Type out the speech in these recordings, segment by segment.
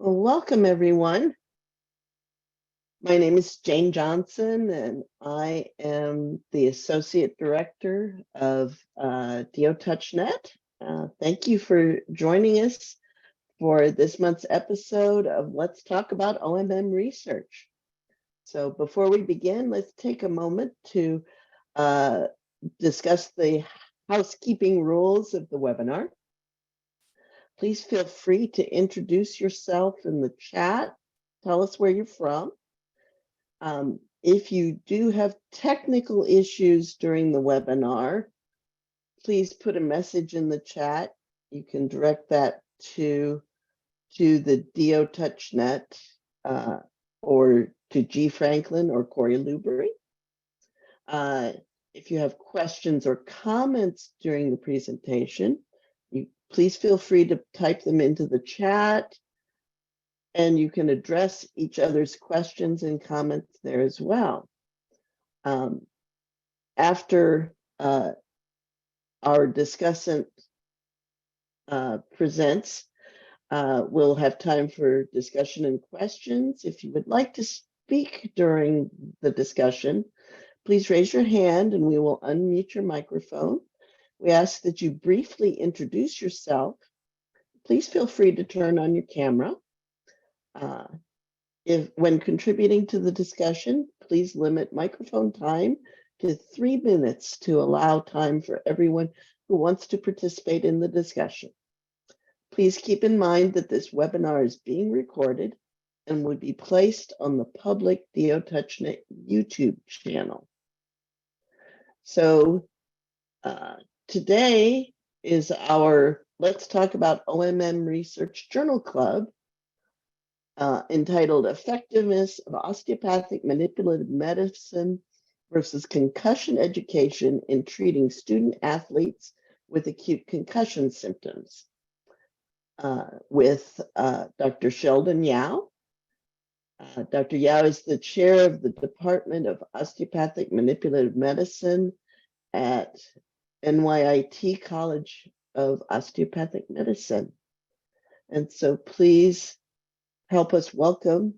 Well, welcome everyone. My name is Jane Johnson, and I am the Associate Director of DO-Touch.NET. Thank you for joining us for this month's episode of Let's Talk About OMM Research. So before we begin, let's take a moment to discuss the housekeeping rules of the webinar. Please feel free to introduce yourself in the chat. Tell us where you're from. If you do have technical issues during the webinar, please put a message in the chat. You can direct that to the DO-Touch.NET or to G. Franklin or Corey Lubery. If you have questions or comments during the presentation, please feel free to type them into the chat, and you can address each other's questions and comments there as well. After our discussant presents, we'll have time for discussion and questions. If you would like to speak during the discussion, please raise your hand and we will unmute your microphone. We ask that you briefly introduce yourself. Please feel free to turn on your camera. When contributing to the discussion, please limit microphone time to 3 minutes to allow time for everyone who wants to participate in the discussion. Please keep in mind that this webinar is being recorded and will be placed on the public DO-Touch.NET YouTube channel. So today is our Let's Talk About OMM Research Journal Club, entitled Effectiveness of Osteopathic Manipulative Medicine versus Concussion Education in Treating Student Athletes with Acute Concussion Symptoms, with Dr. Sheldon Yao. Dr. Yao is the chair of the Department of Osteopathic Manipulative Medicine at NYIT College of Osteopathic Medicine. And so please help us welcome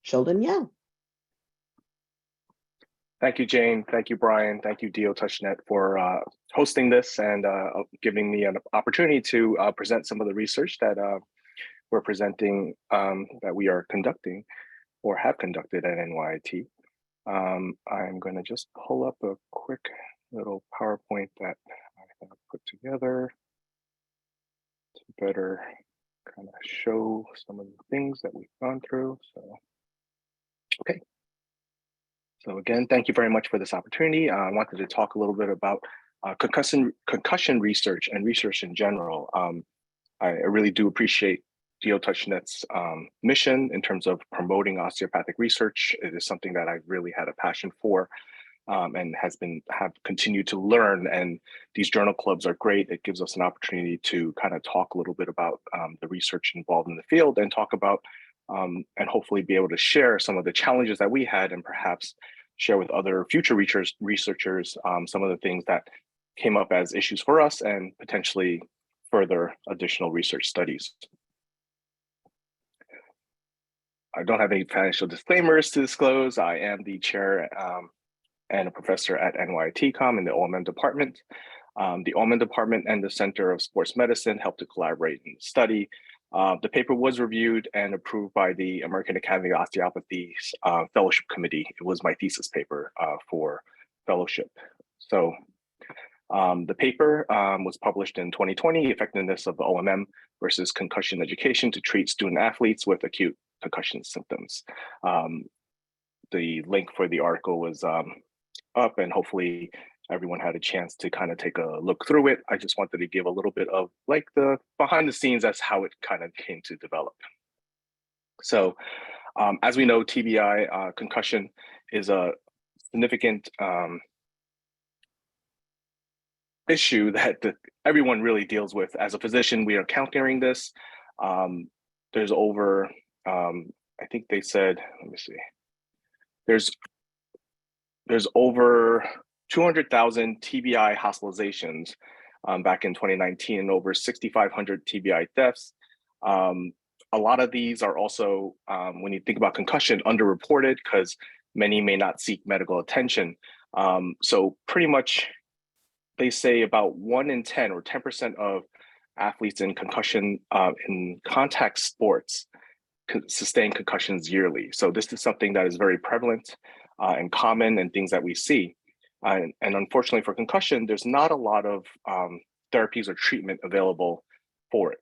Sheldon Yao. Thank you, Jane. Thank you, Brian. Thank you, DO-Touch.NET, for hosting this and giving me an opportunity to present some of the research that we're presenting, that we are conducting or have conducted at NYIT. I'm going to just pull up a quick little PowerPoint that I have put together to better kind of show some of the things that we've gone through. So, okay. So again, thank you very much for this opportunity. I wanted to talk a little bit about concussion research and research in general. I really do appreciate DO-Touch.NET's mission in terms of promoting osteopathic research. It is something that I've really had a passion for and have continued to learn. And these journal clubs are great. It gives us an opportunity to kind of talk a little bit about the research involved in the field and talk about and hopefully be able to share some of the challenges that we had and perhaps share with other future researchers some of the things that came up as issues for us and potentially further additional research studies. I don't have any financial disclaimers to disclose. I am the chair and a professor at NYIT in the OMM department. The OMM department and the Center of Sports Medicine helped to collaborate in the study. The paper was reviewed and approved by the American Academy of Osteopathy's Fellowship Committee. It was my thesis paper for fellowship. So the paper was published in 2020, Effectiveness of the OMM versus Concussion Education to Treat Student Athletes with Acute Concussion Symptoms. The link for the article was up, and hopefully everyone had a chance to kind of take a look through it. I just wanted to give a little bit of like the behind the scenes as how it kind of came to develop. So as we know, TBI, concussion, is a significant issue that everyone really deals with. As a physician, we are encountering this. There's over, I think they said, let me see, there's over 200,000 TBI hospitalizations back in 2019 and over 6,500 TBI deaths. a lot of these are also, when you think about concussion, underreported because many may not seek medical attention. So pretty much they say about 1 in 10 or 10% of athletes in concussion in contact sports sustain concussions yearly. So this is something that is very prevalent and common and things that we see. And unfortunately for concussion, there's not a lot of therapies or treatment available for it.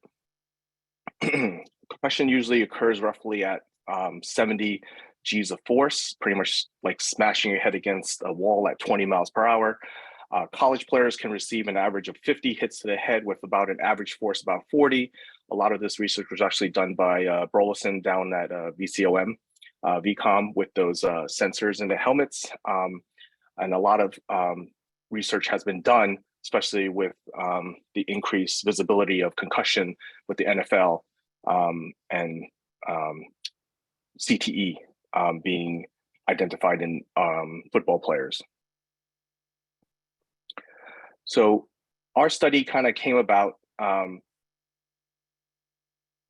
Concussion usually occurs roughly at 70 G's of force, pretty much like smashing your head against a wall at 20 miles per hour. College players can receive an average of 50 hits to the head with about an average force about 40. A lot of this research was actually done by Brolison down at VCOM with those sensors in the helmets. And a lot of research has been done, especially with the increased visibility of concussion with the NFL and CTE being identified in football players. So our study kind of came about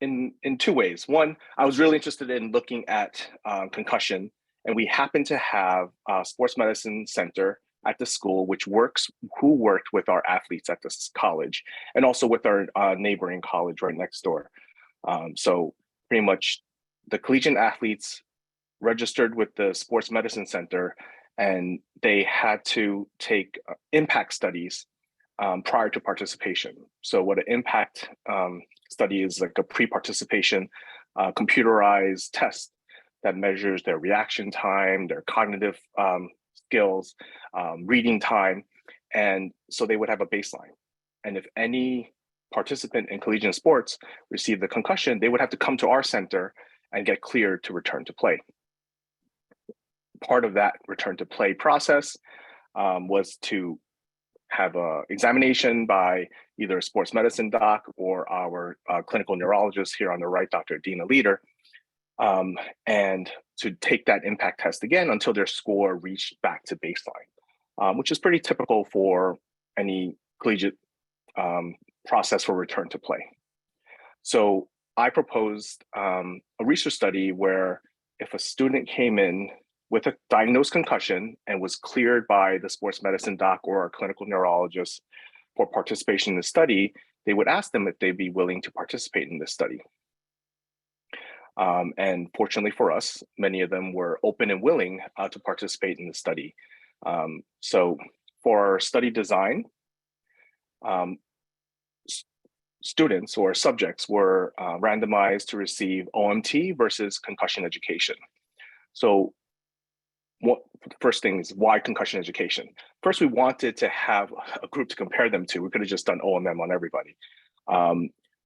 in 2 ways. One, I was really interested in looking at concussion, and we happen to have a sports medicine center at the school who worked with our athletes at this college and also with our neighboring college right next door. So pretty much the collegiate athletes registered with the sports medicine center, and they had to take impact studies prior to participation. So what an impact study is, like a pre-participation computerized test that measures their reaction time, their cognitive skills, reading time. And so they would have a baseline. And if any participant in collegiate sports received the concussion, they would have to come to our center and get cleared to return to play. Part of that return to play process was to have an examination by either a sports medicine doc or our clinical neurologist here on the right, Dr. Dina Leader, and to take that impact test again until their score reached back to baseline, which is pretty typical for any collegiate process for return to play. So I proposed a research study where if a student came in with a diagnosed concussion and was cleared by the sports medicine doc or our clinical neurologist for participation in the study, they would ask them if they'd be willing to participate in this study. And fortunately for us, many of them were open and willing to participate in the study. So for our study design, students or subjects were randomized to receive OMT versus concussion education. So the first thing is, why concussion education? First, we wanted to have a group to compare them to. We could have just done OMM on everybody.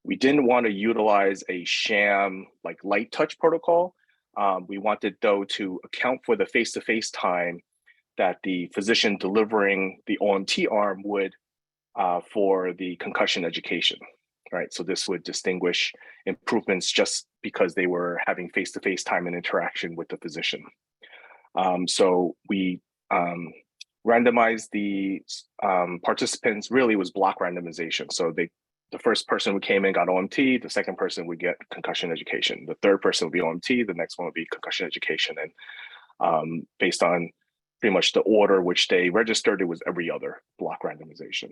We didn't want to utilize a sham like light touch protocol. We wanted, though, to account for the face-to-face time that the physician delivering the OMT arm would for the concussion education, right? So this would distinguish improvements just because they were having face-to-face time and interaction with the physician. So we randomized the participants. Really was block randomization. So the first person who came in got OMT, the second person would get concussion education, the third person would be OMT, the next one would be concussion education. And based on pretty much the order which they registered, it was every other block randomization.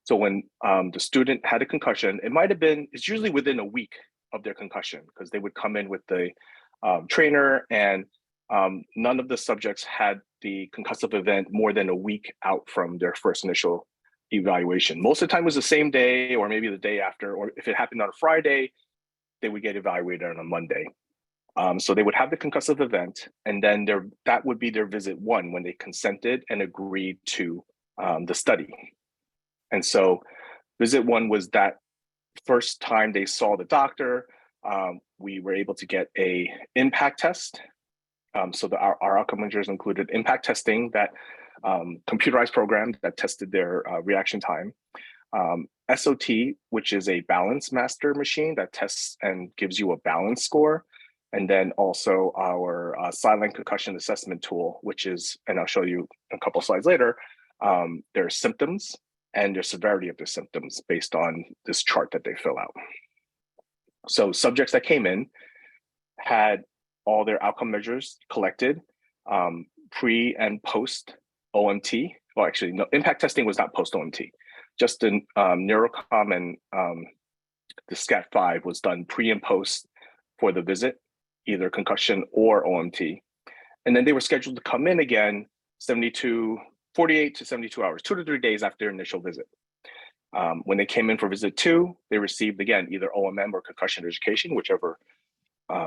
So when the student had a concussion, it's usually within a week of their concussion, because they would come in with the trainer, and none of the subjects had the concussive event more than a week out from their first initial evaluation. Most of the time it was the same day or maybe the day after, or if it happened on a Friday, they would get evaluated on a Monday. So they would have the concussive event, and then that would be their visit 1 when they consented and agreed to the study. And so visit 1 was that first time they saw the doctor. We were able to get a impact test. So our outcome measures included impact testing, that computerized program that tested their reaction time. SOT, which is a balance master machine that tests and gives you a balance score. And then also our silent concussion assessment tool, which is, and I'll show you a couple slides later, their symptoms and their severity of their symptoms based on this chart that they fill out. So subjects that came in had all their outcome measures collected, pre and post OMT. Well, actually, no, impact testing was not post OMT. Just the Neurocom and the SCAT5 was done pre and post for the visit, either concussion or OMT. And then they were scheduled to come in again 48 to 72 hours, 2 to 3 days after their initial visit. When they came in for visit 2, they received, again, either OMM or concussion education, whichever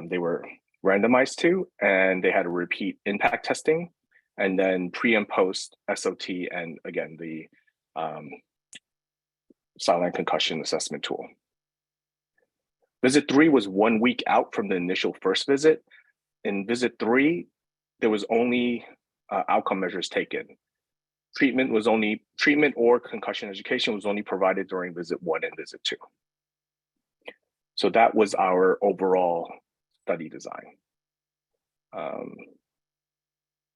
they were randomized to, and they had to repeat impact testing, and then pre and post SOT, and again, the silent concussion assessment tool. Visit 3 was 1 week out from the initial first visit. In visit 3, there was only outcome measures taken. Treatment or concussion education was only provided during visit 1 and visit 2. So that was our overall study design.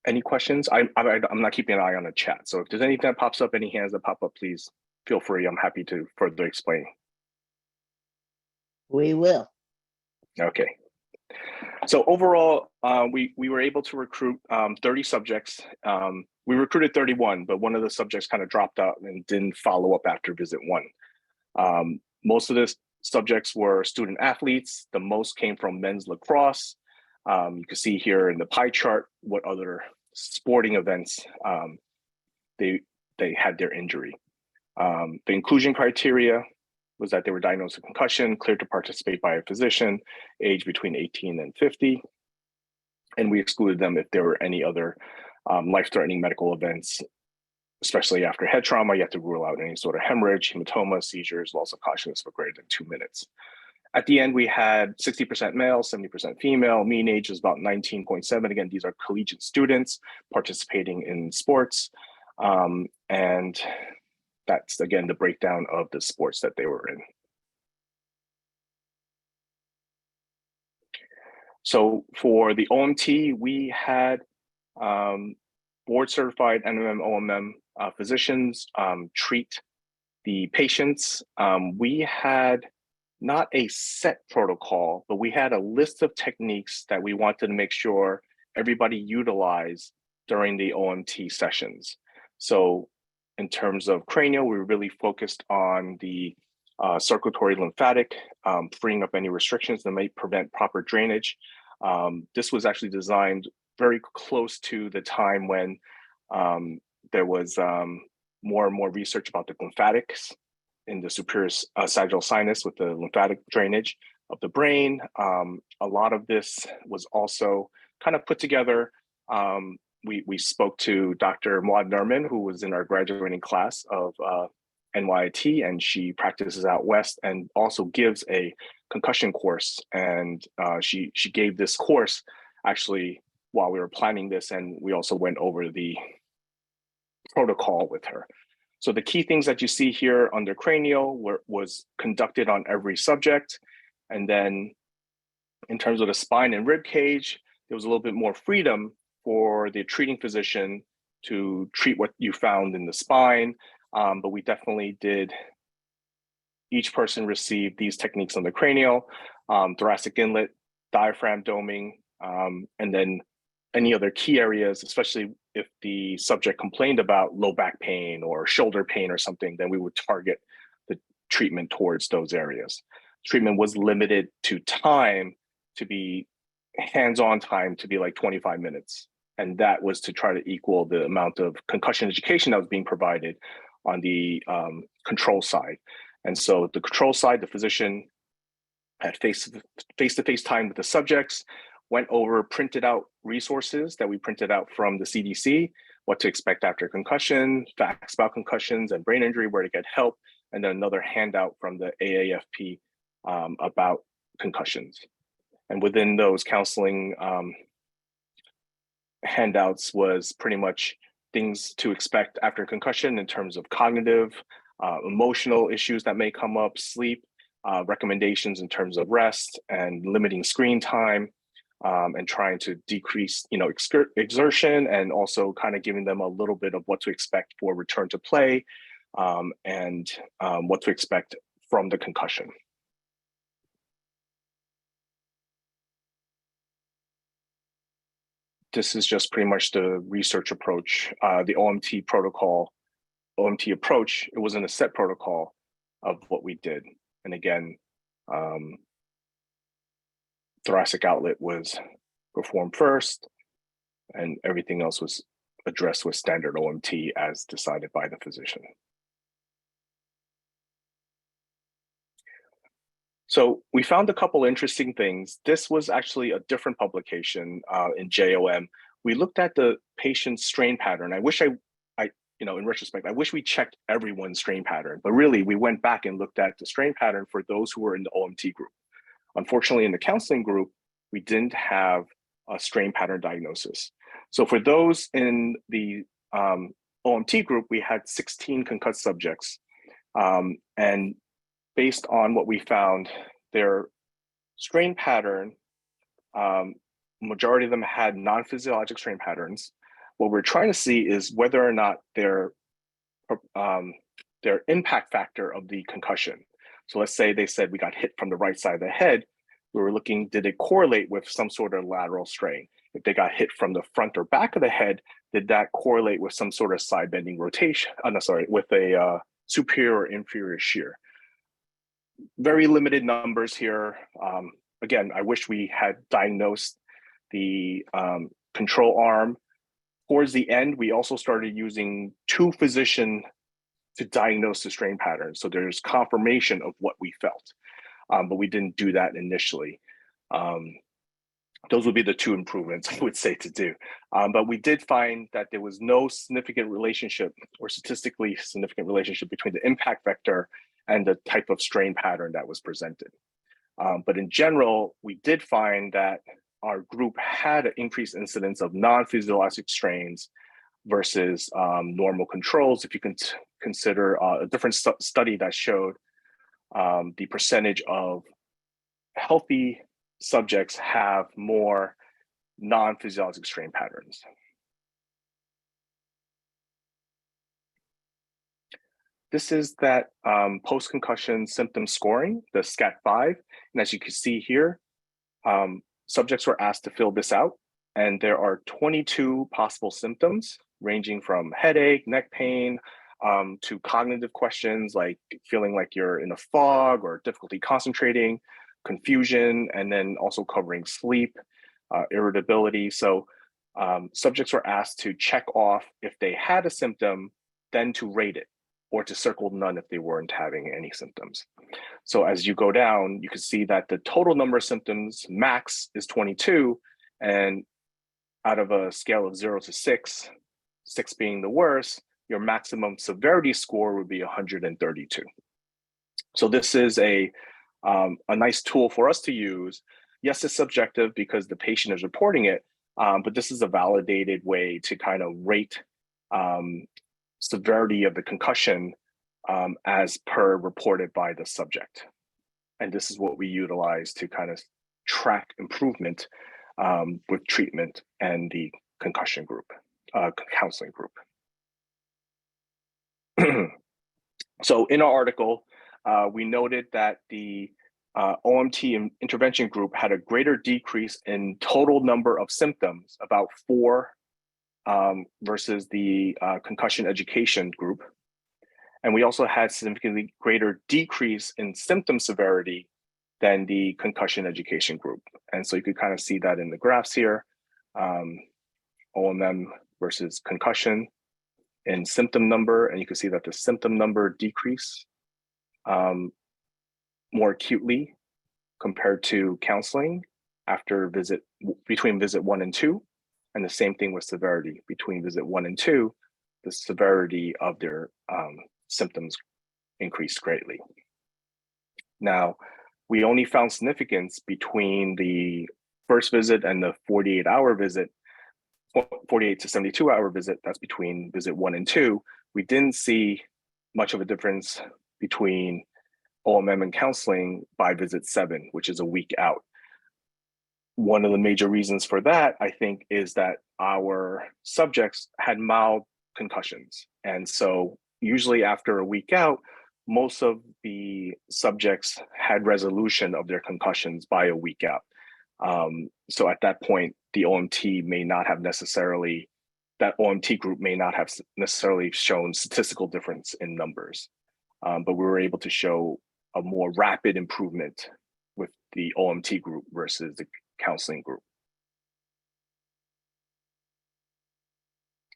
Any questions? I'm not keeping an eye on the chat. So if there's anything that pops up, any hands that pop up, please feel free. I'm happy to further explain. We will. Okay. So overall, we were able to recruit 30 subjects. We recruited 31, but one of the subjects kind of dropped out and didn't follow up after visit 1. Most of the subjects were student athletes. The most came from men's lacrosse. You can see here in the pie chart what other sporting events they had their injury. The inclusion criteria was that they were diagnosed with concussion, cleared to participate by a physician, age between 18 and 50. And we excluded them if there were any other life-threatening medical events, especially after head trauma. You have to rule out any sort of hemorrhage, hematoma, seizures, loss of consciousness for greater than 2 minutes. At the end, we had 60% male, 70% female. Mean age is about 19.7. Again, these are collegiate students participating in sports. And that's, again, the breakdown of the sports that they were in. So for the OMT, we had board-certified NMM, OMM physicians treat the patients. We had not a set protocol, but we had a list of techniques that we wanted to make sure everybody utilized during the OMT sessions. So in terms of cranial, we were really focused on the circulatory lymphatic, freeing up any restrictions that may prevent proper drainage. This was actually designed very close to the time when there was more and more research about the lymphatics in the superior sagittal sinus with the lymphatic drainage of the brain. A lot of this was also kind of put together. We spoke to Dr. Maud Nerman, who was in our graduating class of NYIT, and she practices out west and also gives a concussion course. And she gave this course actually while we were planning this, and we also went over the protocol with her. So the key things that you see here under cranial was conducted on every subject. And then in terms of the spine and rib cage, there was a little bit more freedom for the treating physician to treat what you found in the spine. But we definitely did, each person received these techniques on the cranial, thoracic inlet, diaphragm doming, and then any other key areas, especially if the subject complained about low back pain or shoulder pain or something, then we would target the treatment towards those areas. Treatment was limited to time to be hands-on time to be like 25 minutes. And that was to try to equal the amount of concussion education that was being provided on the control side. And so the control side, the physician had face-to-face time with the subjects, went over, printed out resources that we printed out from the CDC, what to expect after concussion, facts about concussions and brain injury, where to get help, and then another handout from the AAFP about concussions. And within those counseling handouts was pretty much things to expect after concussion in terms of cognitive, emotional issues that may come up, sleep, recommendations in terms of rest and limiting screen time, and trying to decrease, exertion, and also kind of giving them a little bit of what to expect for return to play, and what to expect from the concussion. this is just pretty much the research approach, the OMT protocol, OMT approach. It wasn't a set protocol of what we did. And again, thoracic outlet was performed first, and everything else was addressed with standard OMT as decided by the physician. So we found a couple interesting things. This was actually a different publication in JOM. We looked at the patient's strain pattern. I wish in retrospect, I wish we checked everyone's strain pattern, but really we went back and looked at the strain pattern for those who were in the OMT group. Unfortunately, in the counseling group, we didn't have a strain pattern diagnosis. So for those in the OMT group, we had 16 concussed subjects. And based on what we found, their strain pattern, majority of them had non-physiologic strain patterns. What we're trying to see is whether or not their impact factor of the concussion. So let's say they said we got hit from the right side of the head. We were looking, did it correlate with some sort of lateral strain? If they got hit from the front or back of the head, did that correlate with some sort of side bending rotation? With a superior or inferior shear? Very limited numbers here. Again, I wish we had diagnosed the control arm. Towards the end, we also started using 2 physicians to diagnose the strain pattern. So there's confirmation of what we felt, but we didn't do that initially. Those would be the 2 improvements I would say to do. But we did find that there was no significant relationship or statistically significant relationship between the impact vector and the type of strain pattern that was presented. But in general, we did find that our group had an increased incidence of non-physiologic strains versus normal controls. If you can consider a different study that showed the percentage of healthy subjects have more non-physiologic strain patterns. This is that post-concussion symptom scoring, the SCAT5. And as you can see here, subjects were asked to fill this out. And there are 22 possible symptoms ranging from headache, neck pain, to cognitive questions like feeling like you're in a fog or difficulty concentrating, confusion, and then also covering sleep, irritability. So subjects were asked to check off if they had a symptom, then to rate it, or to circle none if they weren't having any symptoms. So as you go down, you can see that the total number of symptoms max is 22, and out of a scale of 0 to 6, 6 being the worst, your maximum severity score would be 132. So this is a nice tool for us to use. Yes, it's subjective because the patient is reporting it, but this is a validated way to kind of rate severity of the concussion as per reported by the subject. And this is what we utilize to kind of track improvement with treatment and the concussion group, counseling group. So in our article, we noted that the OMT intervention group had a greater decrease in total number of symptoms, about 4 versus the concussion education group. And we also had significantly greater decrease in symptom severity than the concussion education group. And so you could kind of see that in the graphs here, OMM versus concussion in symptom number. And you can see that the symptom number decrease more acutely compared to counseling after between visit 1 and 2. And the same thing with severity. Between visit 1 and 2, the severity of their symptoms increased greatly. Now, we only found significance between the first visit and the 48-hour visit, 48 to 72-hour visit, that's between visit 1 and 2. We didn't see much of a difference between OMM and counseling by visit 7, which is a week out. One of the major reasons for that, I think, is that our subjects had mild concussions. And so usually after a week out, most of the subjects had resolution of their concussions by a week out. So at that point, the OMT may not have necessarily, that OMT group may not have necessarily shown statistical difference in numbers, but we were able to show a more rapid improvement with the OMT group versus the counseling group.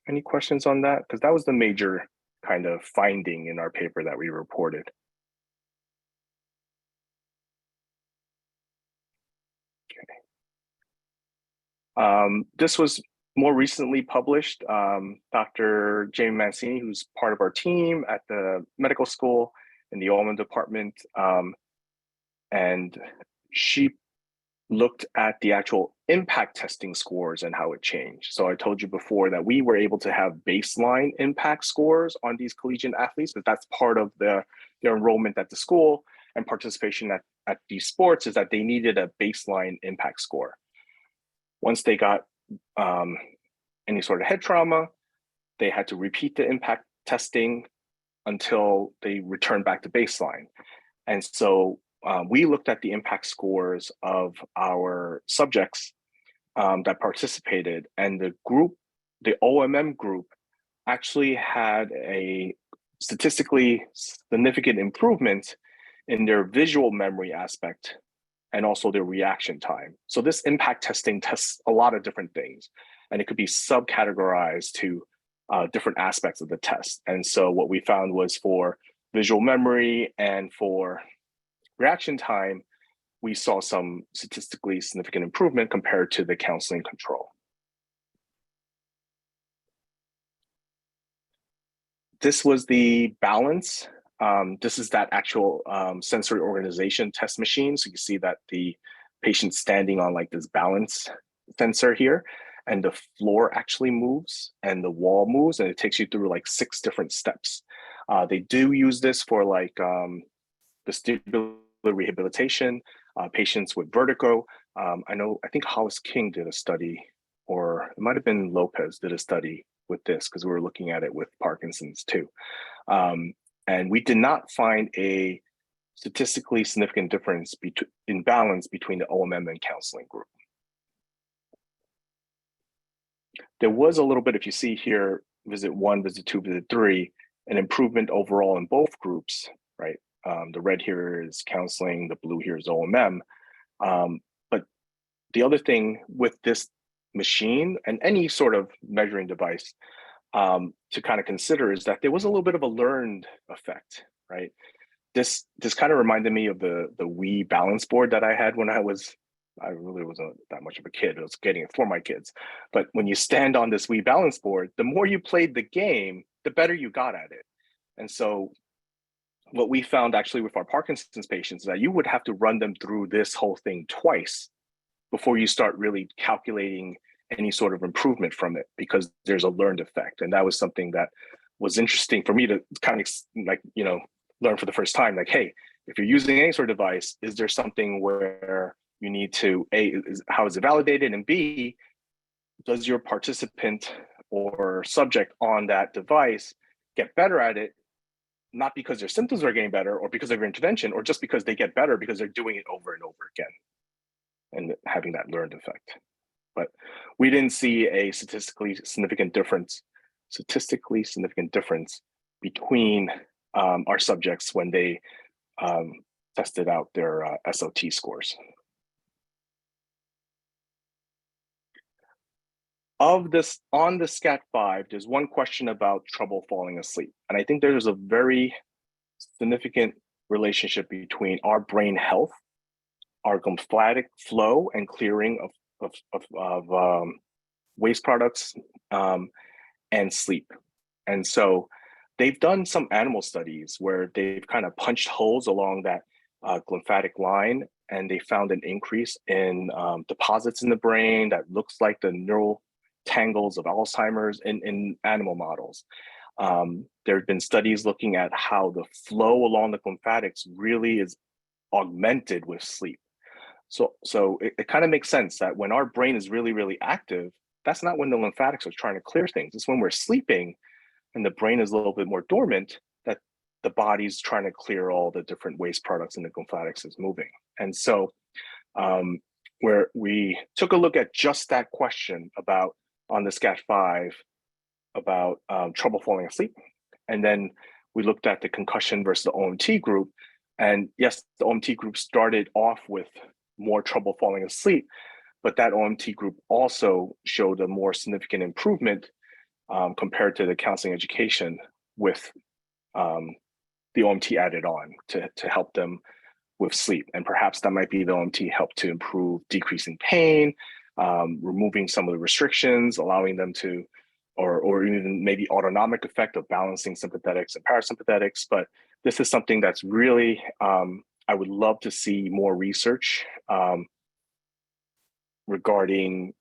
Any questions on that? Because that was the major kind of finding in our paper that we reported. Okay. This was more recently published. Dr. Jamie Mancini, who's part of our team at the medical school in the OMM department, and she looked at the actual impact testing scores and how it changed. So I told you before that we were able to have baseline impact scores on these collegiate athletes, but that's part of their enrollment at the school and participation at these sports, is that they needed a baseline impact score. Once they got any sort of head trauma, they had to repeat the impact testing until they returned back to baseline. And so we looked at the impact scores of our subjects that participated, and the group, the OMM group, actually had a statistically significant improvement in their visual memory aspect and also their reaction time. So this impact testing tests a lot of different things, and it could be subcategorized to different aspects of the test. And so what we found was for visual memory and for reaction time, we saw some statistically significant improvement compared to the counseling control. This was the balance. This is that actual sensory organization test machine. So you see that the patient's standing on like this balance sensor here, and the floor actually moves and the wall moves, and it takes you through like 6 different steps. They do use this for like vestibular rehabilitation, patients with vertigo. I think Hollis King did a study, or it might have been Lopez did a study with this, because we were looking at it with Parkinson's too. And we did not find a statistically significant difference in balance between the OMM and counseling group. There was a little bit, if you see here, visit 1, visit 2, visit 3, an improvement overall in both groups, right? The red here is counseling, the blue here is OMM. But the other thing with this machine and any sort of measuring device to kind of consider is that there was a little bit of a learned effect, right? This kind of reminded me of the Wii balance board that I had when I really wasn't that much of a kid. I was getting it for my kids. But when you stand on this Wii balance board, the more you played the game, the better you got at it. And so what we found actually with our Parkinson's patients is that you would have to run them through this whole thing twice before you start really calculating any sort of improvement from it, because there's a learned effect. And that was something that was interesting for me to kind of like, learn for the first time, like, hey, if you're using any sort of device, is there something where you need to, A, how is it validated? And B, does your participant or subject on that device get better at it, not because their symptoms are getting better or because of your intervention, or just because they get better because they're doing it over and over again and having that learned effect. But we didn't see a statistically significant difference between our subjects when they tested out their SOT scores. Of this, on the SCAT5, there's one question about trouble falling asleep. And I think there's a very significant relationship between our brain health, our lymphatic flow and clearing of waste products, and sleep. And so they've done some animal studies where they've kind of punched holes along that lymphatic line, and they found an increase in deposits in the brain that looks like the neural tangles of Alzheimer's in animal models. There have been studies looking at how the flow along the lymphatics really is augmented with sleep. So it kind of makes sense that when our brain is really, really active, that's not when the lymphatics are trying to clear things. It's when we're sleeping and the brain is a little bit more dormant that the body's trying to clear all the different waste products and the lymphatics is moving. And so where we took a look at just that question about on the SCAT5 about trouble falling asleep. And then we looked at the concussion versus the OMT group. And yes, the OMT group started off with more trouble falling asleep, but that OMT group also showed a more significant improvement compared to the counseling education with the OMT added on to help them with sleep. And perhaps that might be the OMT helped to improve decreasing pain, removing some of the restrictions, allowing them to, or even maybe autonomic effect of balancing sympathetics and parasympathetics. But this is something that's really, I would love to see more research regarding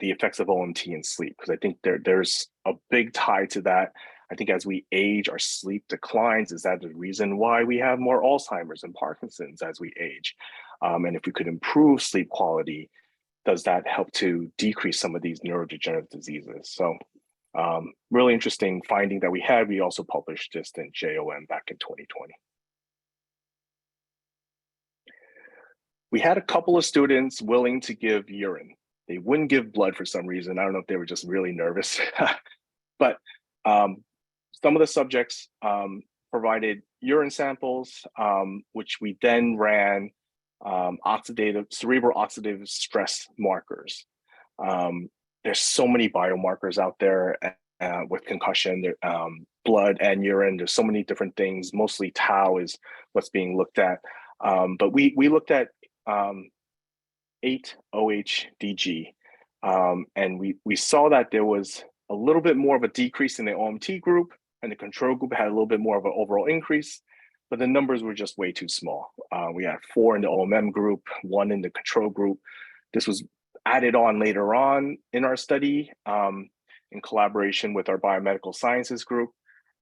the effects of OMT in sleep, because I think there's a big tie to that. I think as we age, our sleep declines. Is that the reason why we have more Alzheimer's and Parkinson's as we age? And if we could improve sleep quality, does that help to decrease some of these neurodegenerative diseases? So really interesting finding that we had. We also published this in JOM back in 2020. We had a couple of students willing to give urine. They wouldn't give blood for some reason. I don't know if they were just really nervous, but some of the subjects provided urine samples, which we then ran cerebral oxidative stress markers. There's so many biomarkers out there with concussion, blood and urine. There's so many different things. Mostly tau is what's being looked at. But we looked at 8-OHDG, and we saw that there was a little bit more of a decrease in the OMT group, and the control group had a little bit more of an overall increase, but the numbers were just way too small. We had 4 in the OMM group, 1 in the control group. This was added on later on in our study in collaboration with our biomedical sciences group.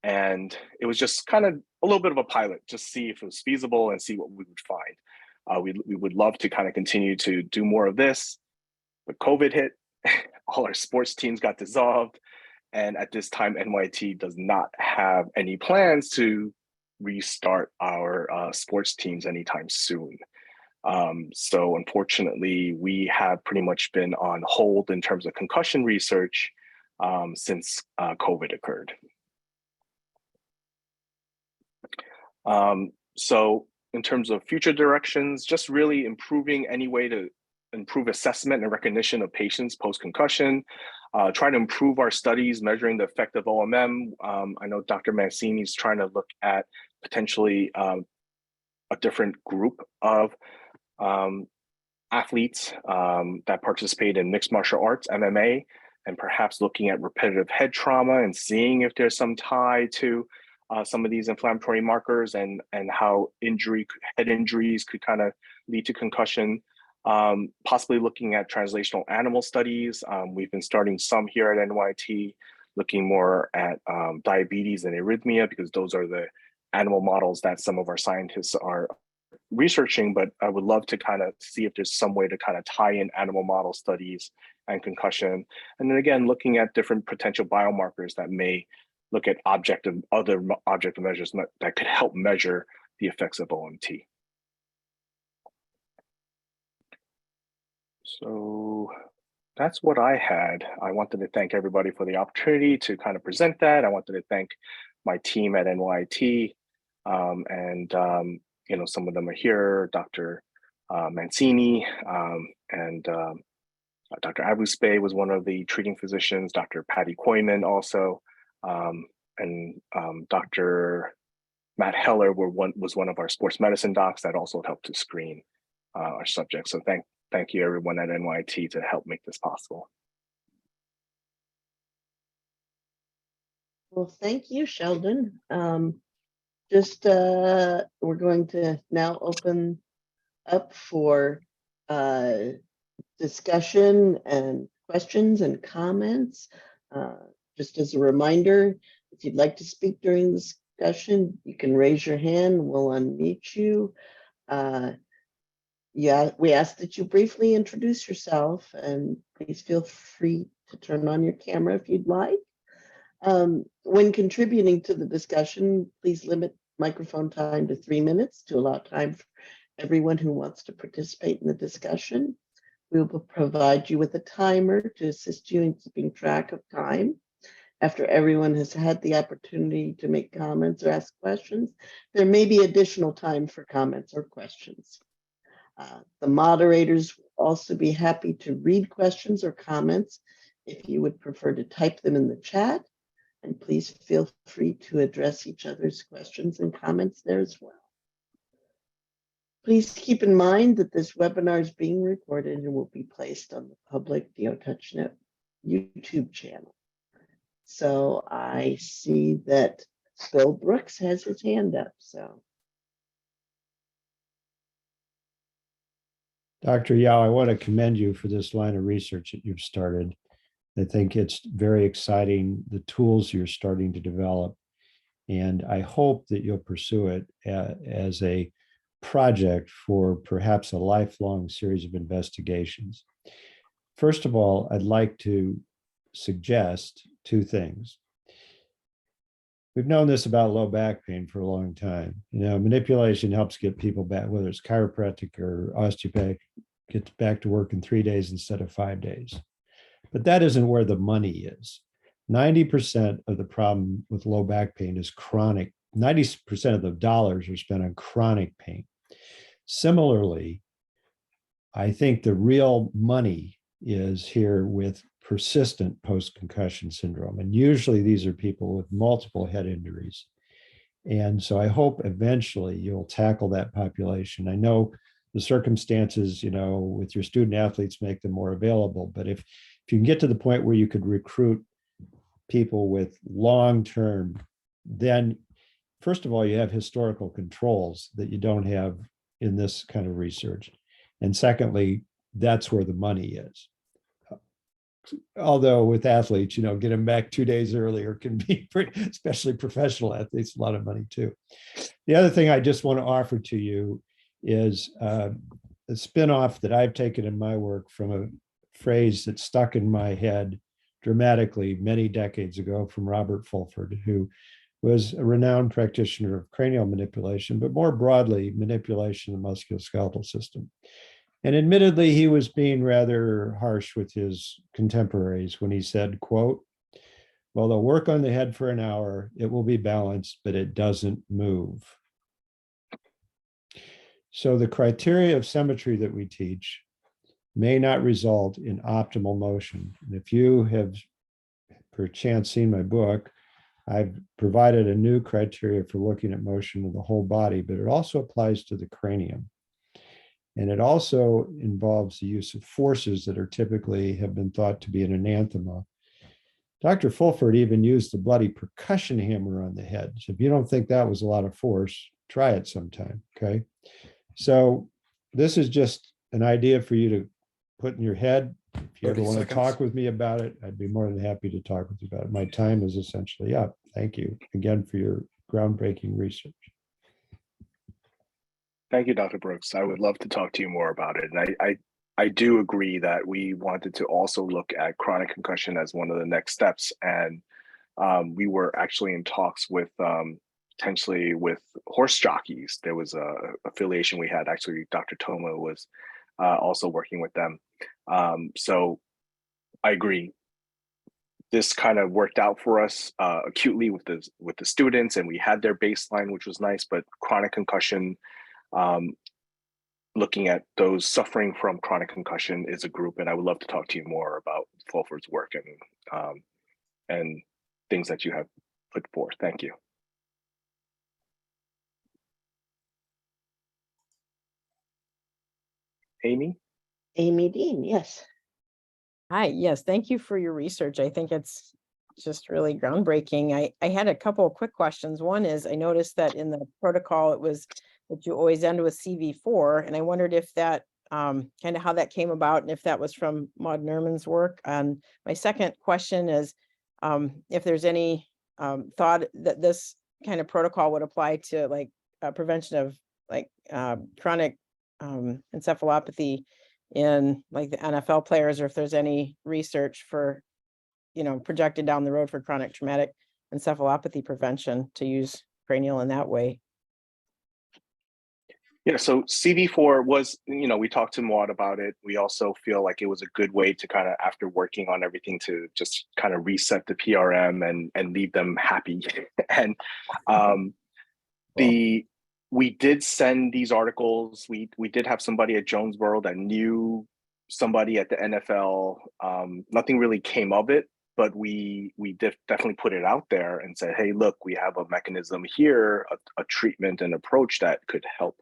And it was just kind of a little bit of a pilot, just see if it was feasible and see what we would find. We would love to kind of continue to do more of this, but COVID hit, all our sports teams got dissolved. And at this time, NYIT does not have any plans to restart our sports teams anytime soon. So unfortunately, we have pretty much been on hold in terms of concussion research since COVID occurred. So in terms of future directions, just really improving any way to improve assessment and recognition of patients post-concussion, try to improve our studies measuring the effect of OMM. I know Dr. Mancini is trying to look at potentially a different group of athletes that participate in mixed martial arts, MMA, and perhaps looking at repetitive head trauma and seeing if there's some tie to some of these inflammatory markers and how head injuries could kind of lead to concussion. Possibly looking at translational animal studies. We've been starting some here at NYIT, looking more at diabetes and arrhythmia, because those are the animal models that some of our scientists are researching, but I would love to kind of see if there's some way to kind of tie in animal model studies and concussion. And then again, looking at different potential biomarkers that may look at other objective measures that could help measure the effects of OMT. So that's what I had. I wanted to thank everybody for the opportunity to kind of present that. I wanted to thank my team at NYIT, and you know, some of them are here, Dr. Mancini, and Dr. Abuspe was one of the treating physicians, Dr. Patty Koyman also, and Dr. Matt Heller was one of our sports medicine docs that also helped to screen our subjects. So thank you everyone at NYIT to help make this possible. Well, thank you, Sheldon. We're going to now open up for discussion and questions and comments. Just as a reminder, if you'd like to speak during the discussion, you can raise your hand, we'll unmute you. Yeah, we ask that you briefly introduce yourself, and please feel free to turn on your camera if you'd like. When contributing to the discussion, please limit microphone time to 3 minutes to allow time for everyone who wants to participate in the discussion. We will provide you with a timer to assist you in keeping track of time. After everyone has had the opportunity to make comments or ask questions, there may be additional time for comments or questions. The moderators will also be happy to read questions or comments if you would prefer to type them in the chat. And please feel free to address each other's questions and comments there as well. Please keep in mind that this webinar is being recorded and will be placed on the public DO-Touch.NET YouTube channel. So I see that Bill Brooks has his hand up. So, Dr. Yao, I want to commend you for this line of research that you've started. I think it's very exciting, the tools you're starting to develop. And I hope that you'll pursue it as a project for perhaps a lifelong series of investigations. First of all, I'd like to suggest two things. We've known this about low back pain for a long time. You know, manipulation helps get people back, whether it's chiropractic or osteopathic, get back to work in 3 days instead of 5 days. But that isn't where the money is. 90% of the problem with low back pain is chronic. 90% of the dollars are spent on chronic pain. Similarly, I think the real money is here with persistent post-concussion syndrome. And usually these are people with multiple head injuries. And so I hope eventually you'll tackle that population. I know the circumstances, you know, with your student athletes make them more available, but if you can get to the point where you could recruit people with long-term, then first of all, you have historical controls that you don't have in this kind of research. And secondly, that's where the money is. Although with athletes, you know, get them back 2 days earlier can be pretty, especially professional athletes, a lot of money too. The other thing I just want to offer to you is a spin-off that I've taken in my work from a phrase that stuck in my head dramatically many decades ago from Robert Fulford, who was a renowned practitioner of cranial manipulation, but more broadly, manipulation of the musculoskeletal system. And admittedly, he was being rather harsh with his contemporaries when he said, quote, "Well, they'll work on the head for an hour, it will be balanced, but it doesn't move." So the criteria of symmetry that we teach may not result in optimal motion. And if you have perchance seen my book, I've provided a new criteria for looking at motion of the whole body, but it also applies to the cranium. And it also involves the use of forces that are typically have been thought to be an anathema. Dr. Fulford even used the bloody percussion hammer on the head. So if you don't think that was a lot of force, try it sometime, okay? So this is just an idea for you to put in your head. If you ever want to talk with me about it, I'd be more than happy to talk with you about it. My time is essentially up. Thank you again for your groundbreaking research. Thank you, Dr. Brooks. I would love to talk to you more about it. And I do agree that we wanted to also look at chronic concussion as one of the next steps. And we were actually in talks with potentially with horse jockeys. There was a affiliation we had. Actually, Dr. Toma was also working with them. So I agree. This kind of worked out for us acutely with the students, and we had their baseline, which was nice. But chronic concussion, looking at those suffering from chronic concussion, is a group, and I would love to talk to you more about Fulford's work and things that you have put forth. Thank you. Amy? Amy Dean, yes. Hi, yes, thank you for your research. I think it's just really groundbreaking. I had a couple of quick questions. One is, I noticed that in the protocol, it was that you always end with CV4, and I wondered if that kind of how that came about and if that was from Maud Nerman's work. And my second question is, if there's any thought that this kind of protocol would apply to like prevention of like chronic encephalopathy in like the NFL players, or if there's any research for, you know, projected down the road for chronic traumatic encephalopathy prevention to use cranial in that way. Yeah, so CV4 was, we talked to Maud about it. We also feel like it was a good way to kind of, after working on everything, to just kind of reset the PRM and leave them happy. And we did send these articles. We did have somebody at Jonesboro that knew somebody at the NFL. Nothing really came of it, but we definitely put it out there and said, hey, look, we have a mechanism here, a treatment and approach that could help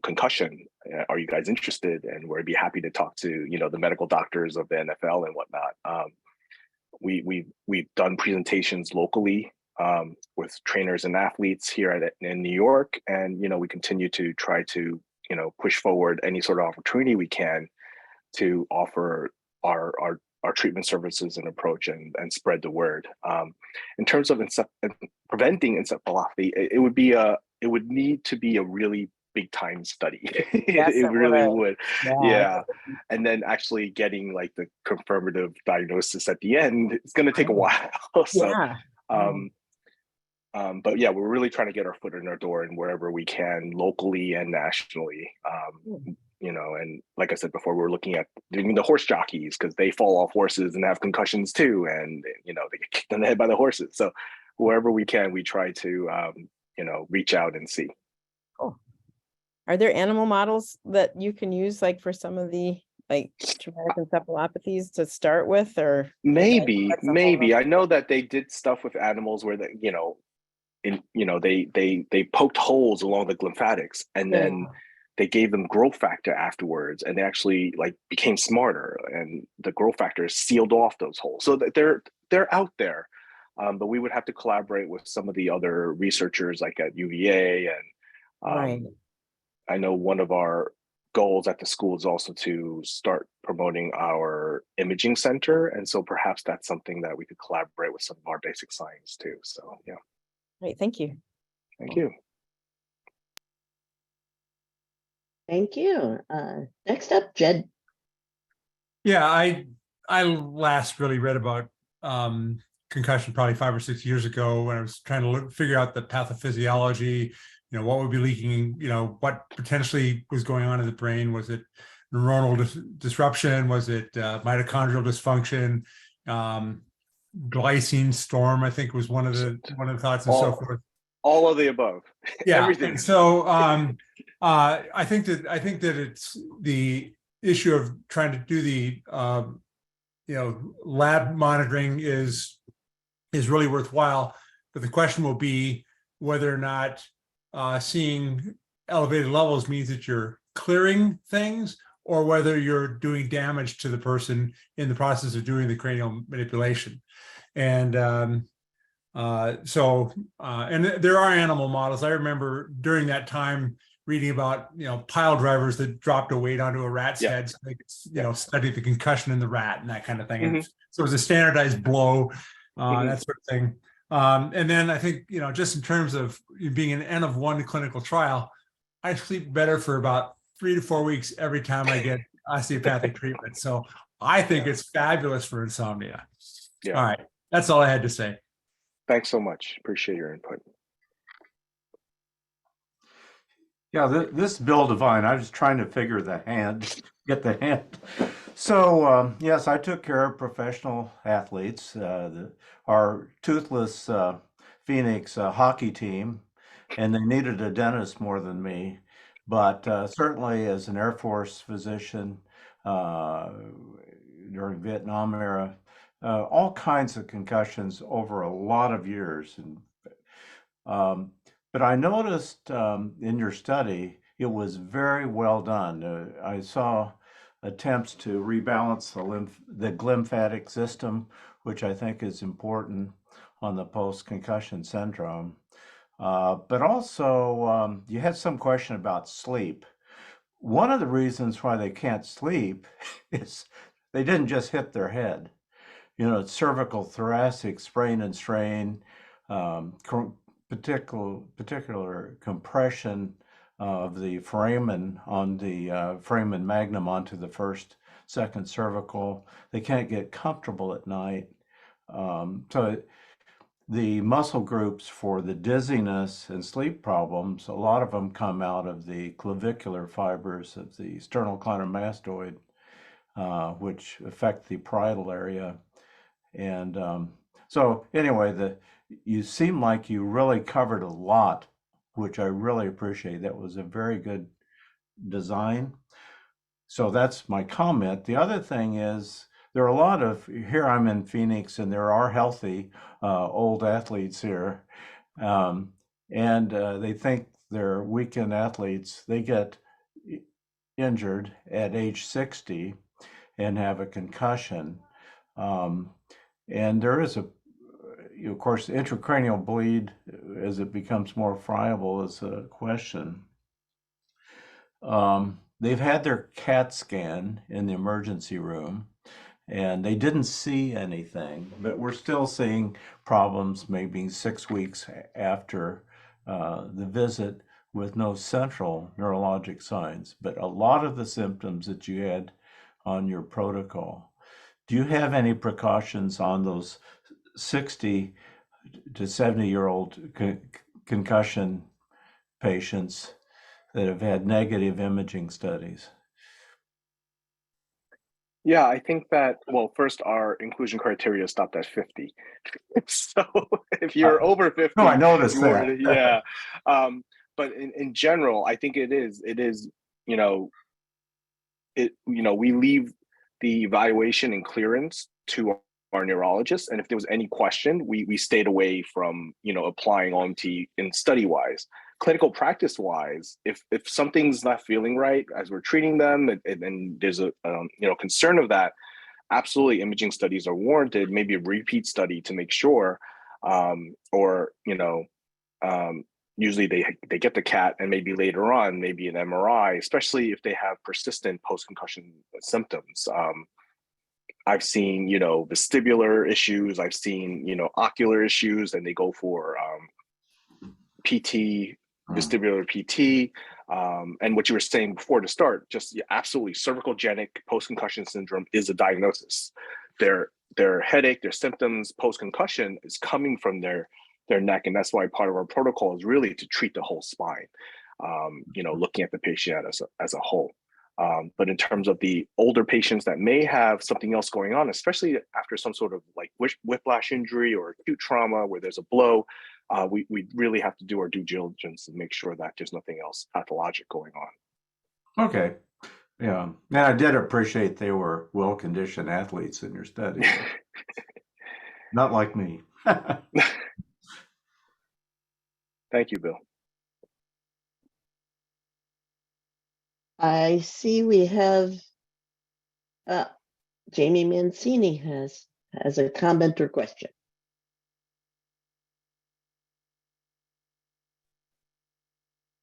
concussion. Are you guys interested? And we'd be happy to talk to the medical doctors of the NFL and whatnot. We've done presentations locally with trainers and athletes here in New York, and we continue to try to push forward any sort of opportunity we can to offer our treatment services and approach and spread the word. In terms of preventing encephalopathy, it would need to be a really big time study. It really would. Yeah. And then actually getting like the confirmative diagnosis at the end, it's going to take a while. So, but yeah, we're really trying to get our foot in our door and wherever we can, locally and nationally. And like I said before, we're looking at doing the horse jockeys because they fall off horses and have concussions too, and they get kicked in the head by the horses. So wherever we can, we try to reach out and see. Cool. Are there animal models that you can use, like for some of the traumatic encephalopathies to start with, or maybe? I know that they did stuff with animals where they poked holes along the lymphatics, and then they gave them growth factor afterwards, and they actually became smarter, and the growth factor sealed off those holes. So they're out there, but we would have to collaborate with some of the other researchers like at UVA, and I know one of our goals at the school is also to start promoting our imaging center, and so perhaps that's something that we could collaborate with some of our basic science too. So yeah. Great, thank you. Thank you. Thank you. Next up, Jed. Yeah, I last really read about concussion probably 5 or 6 years ago when I was trying to figure out the pathophysiology, what would be leaking, what potentially was going on in the brain. Was it neuronal disruption? Was it mitochondrial dysfunction? Glycine storm, I think, was one of the thoughts, and so forth. All of the above. Yeah. Everything. So I think that it's the issue of trying to do the lab monitoring is really worthwhile, but the question will be whether or not seeing elevated levels means that you're clearing things, or whether you're doing damage to the person in the process of doing the cranial manipulation. And and there are animal models. I remember during that time reading about pile drivers that dropped a weight onto a rat's head, so they could study the concussion in the rat and that kind of thing. And so it was a standardized blow, that sort of thing. And then I think just in terms of being an N of 1 clinical trial, I sleep better for about 3 to 4 weeks every time I get osteopathic treatment. So I think it's fabulous for insomnia. All right, that's all I had to say. Thanks so much. Appreciate your input. Yeah, this is Bill Devine. I was trying to figure get the hand. So yes, I took care of professional athletes, our toothless Phoenix hockey team, and they needed a dentist more than me. But certainly as an Air Force physician during Vietnam era, all kinds of concussions over a lot of years. And but I noticed in your study, it was very well done. I saw attempts to rebalance the glymphatic system, which I think is important on the post-concussion syndrome. But also, you had some question about sleep. One of the reasons why they can't sleep is they didn't just hit their head. It's cervical thoracic sprain and strain, particular compression of the foramen on the foramen magnum onto the second cervical. They can't get comfortable at night. So the muscle groups for the dizziness and sleep problems, a lot of them come out of the clavicular fibers of the sternocleidomastoid, which affect the parietal area. And so anyway, you seem like you really covered a lot, which I really appreciate. That was a very good design. So that's my comment. The other thing is, there are a lot of, here I'm in Phoenix, and there are healthy old athletes here. And they think they're weekend athletes. They get injured at age 60 and have a concussion. And there is of course, intracranial bleed as it becomes more friable is a question. They've had their CAT scan in the emergency room, and they didn't see anything, but we're still seeing problems maybe 6 weeks after the visit with no central neurologic signs, but a lot of the symptoms that you had on your protocol. Do you have any precautions on those 60 to 70-year-old concussion patients that have had negative imaging studies? Yeah, I think that, well, first, our inclusion criteria stopped at 50. So if you're over 50, no, I noticed that. Yeah. But in general, I think it is, we leave the evaluation and clearance to our neurologists. And if there was any question, we stayed away from, applying OMT in study-wise. Clinical practice-wise, if something's not feeling right as we're treating them, and there's a concern of that, absolutely imaging studies are warranted. Maybe a repeat study to make sure, usually they get the CAT, and maybe later on, maybe an MRI, especially if they have persistent post-concussion symptoms. I've seen, vestibular issues. I've seen, ocular issues, and they go for PT, vestibular PT. And what you were saying before to start, just absolutely, cervicogenic post-concussion syndrome is a diagnosis. Their headache, their symptoms post-concussion is coming from their neck, and that's why part of our protocol is really to treat the whole spine. Looking at the patient as a whole. But in terms of the older patients that may have something else going on, especially after some sort of like whiplash injury or acute trauma where there's a blow, we really have to do our due diligence and make sure that there's nothing else pathologic going on. Okay. Yeah. And I did appreciate they were well-conditioned athletes in your study. Not like me. Thank you, Bill. I see we have Jamie Mancini has a comment or question.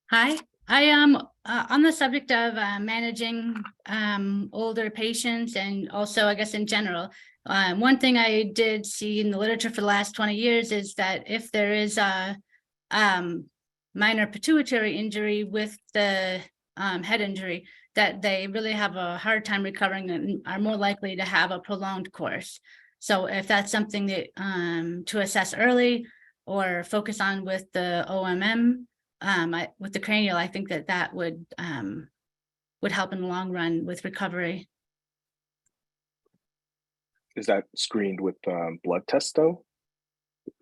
Hi, I am on the subject of managing older patients, and also, I guess, in general. One thing I did see in the literature for the last 20 years is that if there is a minor pituitary injury with the head injury, that they really have a hard time recovering and are more likely to have a prolonged course. So if that's something that to assess early or focus on with the OMM, with the cranial, I think that would help in the long run with recovery. Is that screened with blood tests though?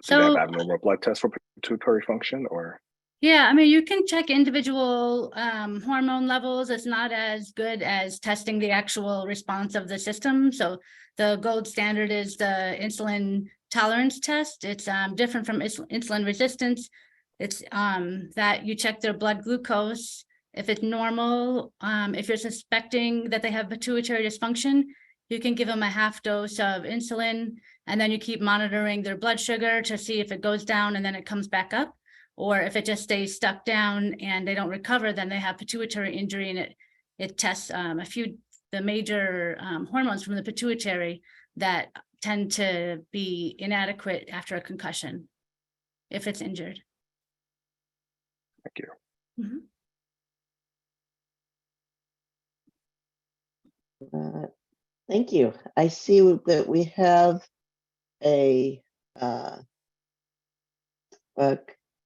So do they have abnormal blood tests for pituitary function, or? Yeah, I mean, you can check individual hormone levels. It's not as good as testing the actual response of the system. So the gold standard is the insulin tolerance test. It's different from insulin resistance. It's that you check their blood glucose. If it's normal, if you're suspecting that they have pituitary dysfunction, you can give them a half dose of insulin, and then you keep monitoring their blood sugar to see if it goes down and then it comes back up. Or if it just stays stuck down and they don't recover, then they have pituitary injury, and it tests the major hormones from the pituitary that tend to be inadequate after a concussion if it's injured. Thank you. Mm-hmm. Thank you. I see that we have a a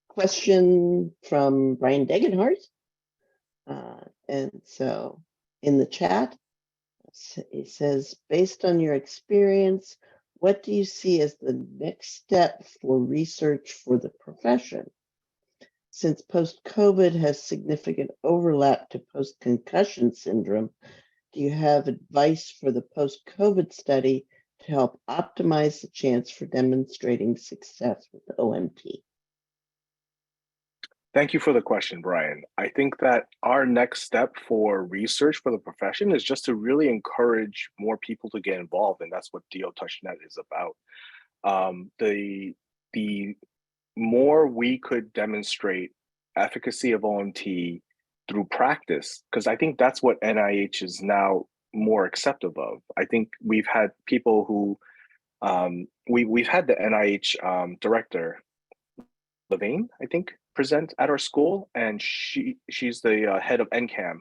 question from Brian Degenhart. And so in the chat, it says, based on your experience, what do you see as the next step for research for the profession? Since post-COVID has significant overlap to post-concussion syndrome, do you have advice for the post-COVID study to help optimize the chance for demonstrating success with the OMT? Thank you for the question, Brian. I think that our next step for research for the profession is just to really encourage more people to get involved, and that's what DO-Touch.NET is about. The more we could demonstrate efficacy of OMT through practice, because I think that's what NIH is now more acceptive of. I think we've had people who, we've had the NIH director, Levine, I think, present at our school, and she's the head of NCAM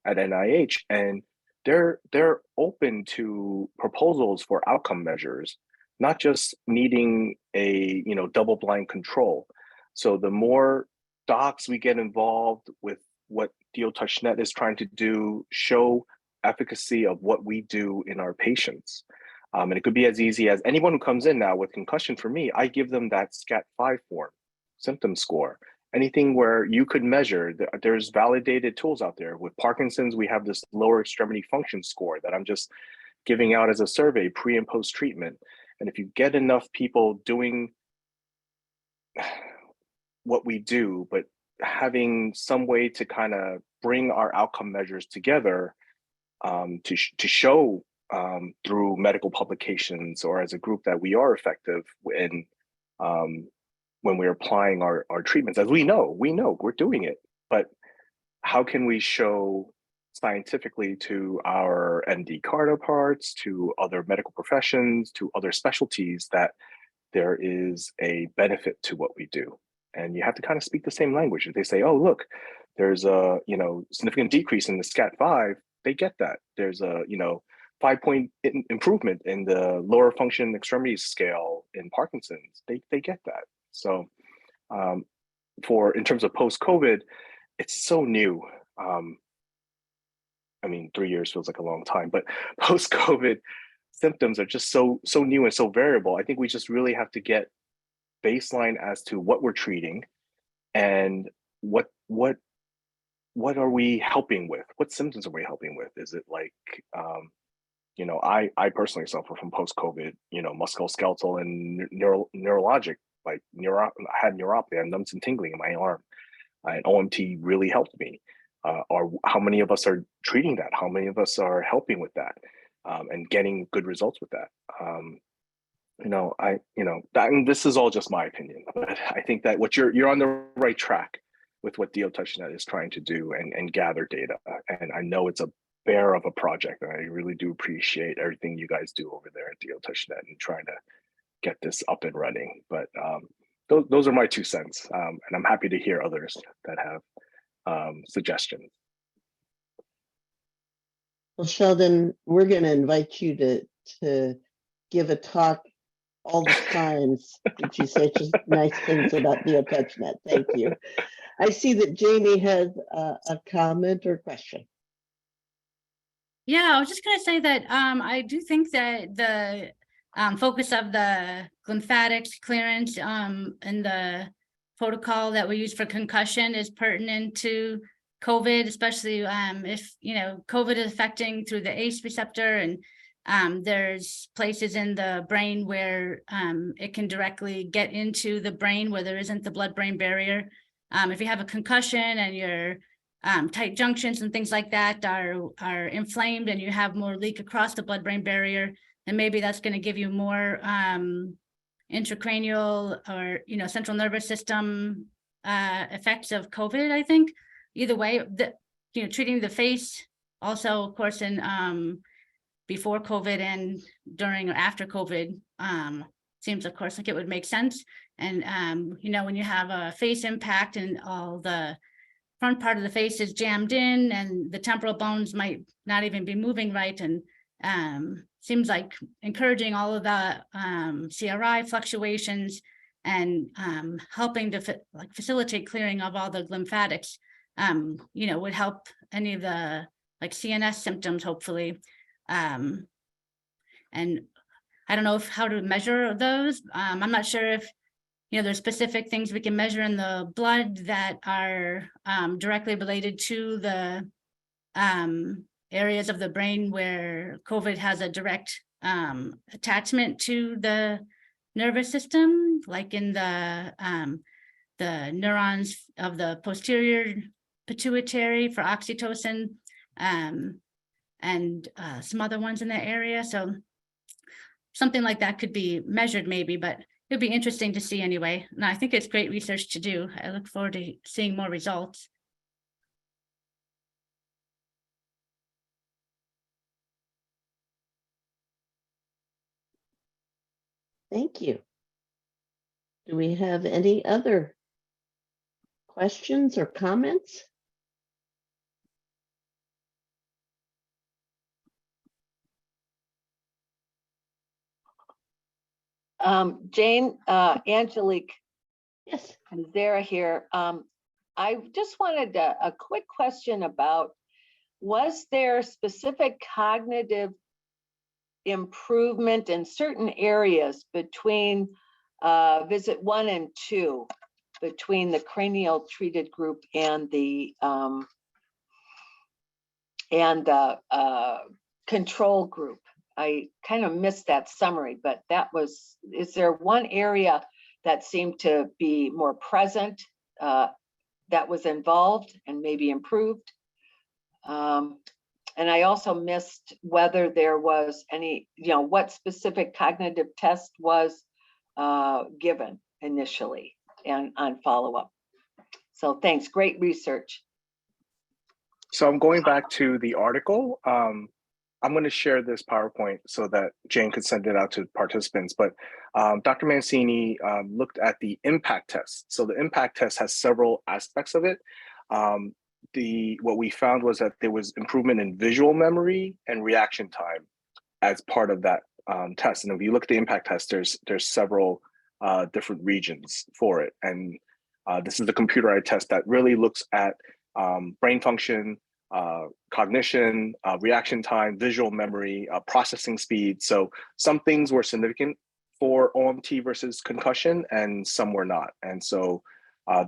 at NIH, and they're open to proposals for outcome measures, not just needing a double-blind control. So the more docs we get involved with what DO-Touch.NET is trying to do, show efficacy of what we do in our patients. And it could be as easy as anyone who comes in now with concussion. For me, I give them that SCAT5 form, symptom score. Anything where you could measure, there's validated tools out there. With Parkinson's, we have this lower extremity function score that I'm just giving out as a survey pre and post treatment. And if you get enough people doing what we do, but having some way to kind of bring our outcome measures together to show through medical publications or as a group that we are effective in when we're applying our treatments. As we know we're doing it, but how can we show scientifically to our MD counterparts, to other medical professions, to other specialties that there is a benefit to what we do? And you have to kind of speak the same language. If they say, oh, look, there's a significant decrease in the SCAT5, they get that. There's a 5-point improvement in the lower function extremities scale in Parkinson's. They get that. So in terms of post-COVID, it's so new. 3 years feels like a long time, but post-COVID symptoms are just so new and so variable. I think we just really have to get baseline as to what we're treating and what are we helping with? What symptoms are we helping with? Is it like, I personally suffer from post-COVID, musculoskeletal and neurologic, I had neuropathy, I had numbness and tingling in my arm, and OMT really helped me. Or how many of us are treating that? How many of us are helping with that and getting good results with that? And this is all just my opinion, but I think that you're on the right track with what DO-Touch.NET is trying to do and gather data. And I know it's a bear of a project, and I really do appreciate everything you guys do over there at DO-Touch.NET and trying to get this up and running. But those are my 2 cents, and I'm happy to hear others that have suggestions. Well, Sheldon, we're going to invite you to give a talk all the times that you say just nice things about DO-Touch.NET. Thank you. I see that Jamie has a comment or question. Yeah, I was just going to say that I do think that the focus of the lymphatics clearance and the protocol that we use for concussion is pertinent to COVID, especially if COVID is affecting through the ACE receptor, and there's places in the brain where it can directly get into the brain where there isn't the blood-brain barrier. If you have a concussion and your tight junctions and things like that are inflamed and you have more leak across the blood-brain barrier, then maybe that's going to give you more intracranial or central nervous system effects of COVID. I think either way, treating the face also, of course, in before COVID and during or after COVID seems, of course, like it would make sense. And when you have a face impact and all the front part of the face is jammed in and the temporal bones might not even be moving right, and seems like encouraging all of the CRI fluctuations and helping to facilitate clearing of all the lymphatics, would help any of the like CNS symptoms, hopefully. And I don't know how to measure those. I'm not sure if, there's specific things we can measure in the blood that are directly related to the areas of the brain where COVID has a direct attachment to the nervous system, like in the neurons of the posterior pituitary for oxytocin, and some other ones in that area. So something like that could be measured maybe, but it'd be interesting to see anyway. And I think it's great research to do. I look forward to seeing more results. Thank you. Do we have any other questions or comments? Jane, Angelique, Yes. and Zara here. I just wanted a quick question about, was there specific cognitive improvement in certain areas between visit 1 and 2, between the cranial treated group and the control group? I kind of missed that summary, but is there one area that seemed to be more present, that was involved and maybe improved? And I also missed whether there was any, what specific cognitive test was given initially and on follow-up. So thanks, great research. So I'm going back to the article. I'm going to share this PowerPoint so that Jane could send it out to participants. But Dr. Mancini looked at the impact test. So the impact test has several aspects of it. What we found was that there was improvement in visual memory and reaction time as part of that test. And if you look at the impact test, there's several different regions for it. And this is the computerized test that really looks at brain function, cognition, reaction time, visual memory, processing speed. So some things were significant for OMT versus concussion and some were not. And so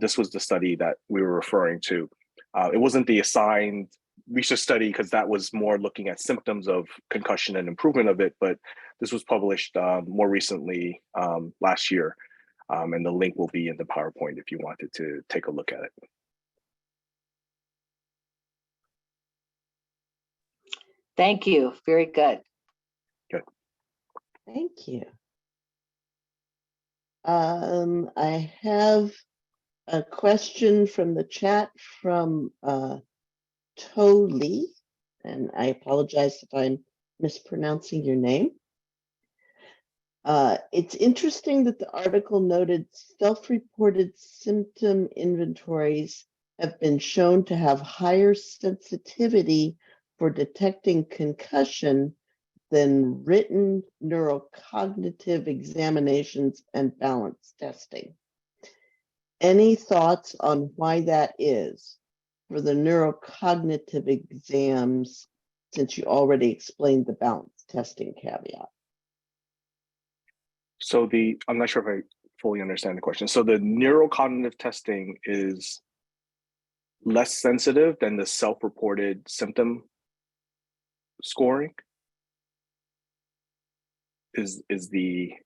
this was the study that we were referring to. It wasn't the assigned research study because that was more looking at symptoms of concussion and improvement of it, but this was published more recently last year. And the link will be in the PowerPoint if you wanted to take a look at it. Thank you, very good. Good. Thank you. I have a question from the chat from Toli, and I apologize if I'm mispronouncing your name. It's interesting that the article noted self-reported symptom inventories have been shown to have higher sensitivity for detecting concussion than written neurocognitive examinations and balance testing. Any thoughts on why that is for the neurocognitive exams, since you already explained the balance testing caveat? So I'm not sure if I fully understand the question. So the neurocognitive testing is less sensitive than the self-reported symptom scoring? Is the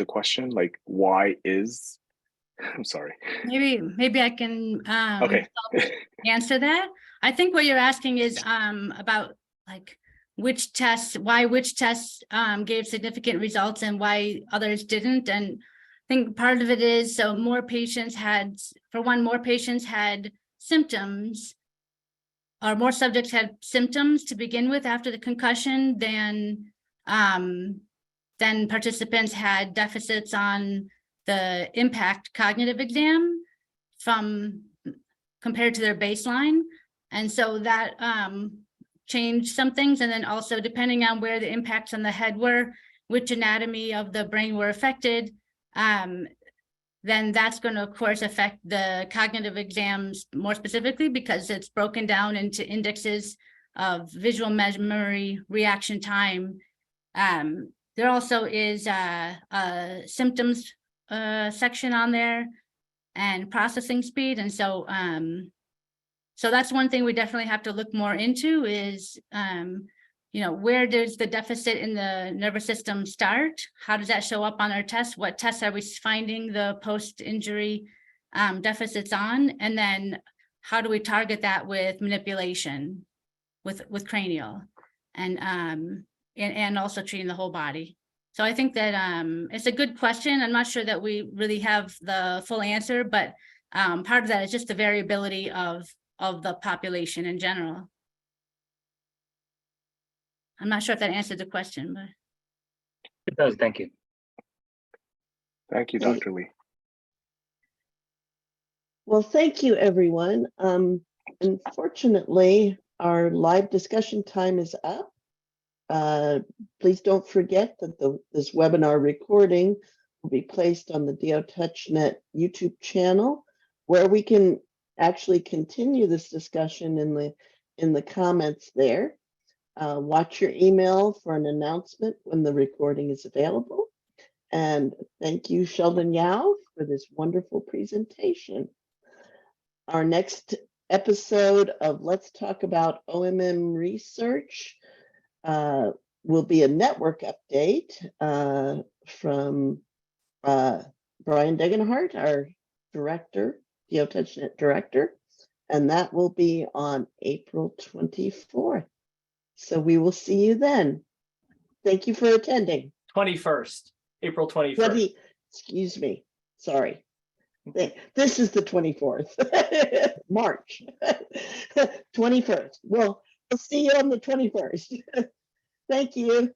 question, like, why is, I'm sorry. Maybe I can Okay. answer that. I think what you're asking is about like why which tests gave significant results and why others didn't. And I think part of it is, so more patients had symptoms, or more subjects had symptoms to begin with after the concussion than participants had deficits on the impact cognitive exam compared to their baseline. And so that changed some things. And then also depending on where the impacts on the head were, which anatomy of the brain were affected, then that's going to, of course, affect the cognitive exams more specifically because it's broken down into indexes of visual memory, reaction time. There also is a symptoms section on there and processing speed. And so, so that's one thing we definitely have to look more into is, where does the deficit in the nervous system start? How does that show up on our tests? What tests are we finding the post-injury deficits on? And then how do we target that with manipulation, with cranial, and also treating the whole body? So I think that it's a good question. I'm not sure that we really have the full answer, but part of that is just the variability of the population in general. I'm not sure if that answered the question, but. It does, thank you. Thank you, Dr. Lee. Well, thank you, everyone. Unfortunately, our live discussion time is up. Please don't forget that this webinar recording will be placed on the DO-Touch.NET YouTube channel, where we can actually continue this discussion in the comments there. Watch your email for an announcement when the recording is available. And thank you, Sheldon Yao, for this wonderful presentation. Our next episode of Let's Talk About OMM Research will be a network update from Brian Degenhardt, our director, DO-Touch.NET director, and that will be on April 24th. So we will see you then. Thank you for attending. 21st, April 21st. Excuse me, sorry. This is the 24th, March 21st. Well, we'll see you on the 21st. Thank you.